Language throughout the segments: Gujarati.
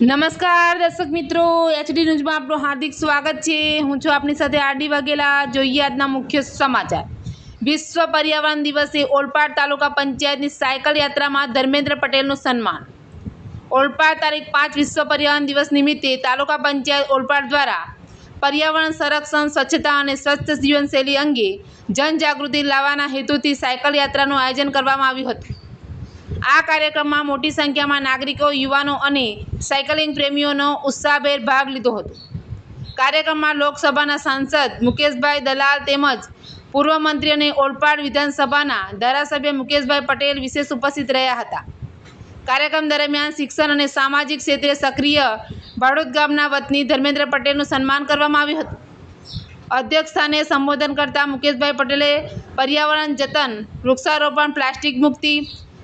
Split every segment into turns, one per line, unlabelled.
નમસ્કાર દર્શક મિત્રો, એચડી ન્યૂઝમાં આપનું હાર્દિક સ્વાગત છે। હું છું આપની સાથે આરડી વાઘેલા। જોઈએ આજના મુખ્ય સમાચાર। વિશ્વ પર્યાવરણ દિવસે ઓલપાડ તાલુકા પંચાયતની સાયકલ યાત્રામાં ધર્મેન્દ્ર પટેલનું સન્માન। ઓલપાડ તારીખ 5 વિશ્વ પર્યાવરણ દિવસ નિમિત્તે તાલુકા પંચાયત ઓલપાડ દ્વારા પર્યાવરણ સંરક્ષણ, સ્વચ્છતા અને સ્વસ્થ જીવનશૈલી અંગે જનજાગૃતિ લાવવાના હેતુથી સાયકલ યાત્રાનું આયોજન કરવામાં આવ્યું હતું। આ કાર્યક્રમમાં મોટી સંખ્યામાં નાગરિકો, યુવાનો અને સાયકલિંગ પ્રેમીઓનો ઉત્સાહભેર ભાગ લીધો હતો। કાર્યક્રમમાં લોકસભાના સાંસદ મુકેશભાઈ દલાલ તેમજ પૂર્વ મંત્રી અને ઓલપાડ વિધાનસભાના ધારાસભ્ય મુકેશભાઈ પટેલ વિશેષ ઉપસ્થિત રહ્યા હતા। કાર્યક્રમ દરમિયાન શિક્ષણ અને સામાજિક ક્ષેત્રે સક્રિય બાળોદ ગામના વતની ધર્મેન્દ્ર પટેલનું સન્માન કરવામાં આવ્યું હતું। અધ્યક્ષ સ્થાને સંબોધન કરતા મુકેશભાઈ પટેલે પર્યાવરણ જતન, વૃક્ષારોપણ, પ્લાસ્ટિક મુક્તિ,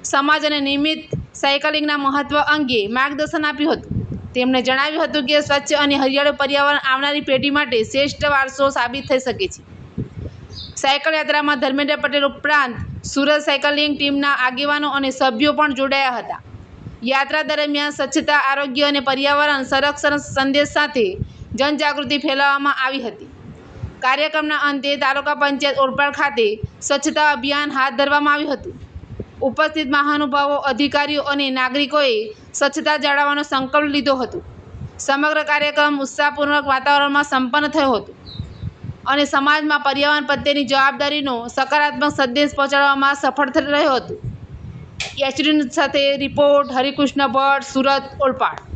સમાજ અને નિયમિત સાયકલિંગના મહત્વ અંગે માર્ગદર્શન આપ્યું હતું। તેમણે જણાવ્યું હતું કે સ્વચ્છ અને હરિયાળું પર્યાવરણ આવનારી પેઢી માટે શ્રેષ્ઠ વારસો સાબિત થઈ શકે છે। સાયકલ યાત્રામાં ધર્મેન્દ્ર પટેલ ઉપરાંત સુરત સાયકલિંગ ટીમના આગેવાનો અને સભ્યો પણ જોડાયા હતા। યાત્રા દરમિયાન સ્વચ્છતા, આરોગ્ય અને પર્યાવરણ સંરક્ષણ સંદેશ સાથે જનજાગૃતિ ફેલાવવામાં આવી હતી। કાર્યક્રમના અંતે તાલુકા પંચાયત ઓલપાડ ખાતે સ્વચ્છતા અભિયાન હાથ ધરવામાં આવ્યું હતું। ઉપસ્થિત મહાનુભાવો, અધિકારીઓ અને નાગરિકોએ સ્વચ્છતા જાળવવાનો સંકલ્પ લીધો હતો। સમગ્ર કાર્યક્રમ ઉત્સાહપૂર્વક વાતાવરણમાં સંપન્ન થયો હતો અને સમાજમાં પર્યાવરણ પ્રત્યેની જવાબદારીનો સકારાત્મક સંદેશ પહોંચાડવામાં સફળ રહ્યો હતો। એચડી ન્યૂઝ સાથે રિપોર્ટ હરિકૃષ્ણ ભટ્ટ, સુરત, ઓલપાડ।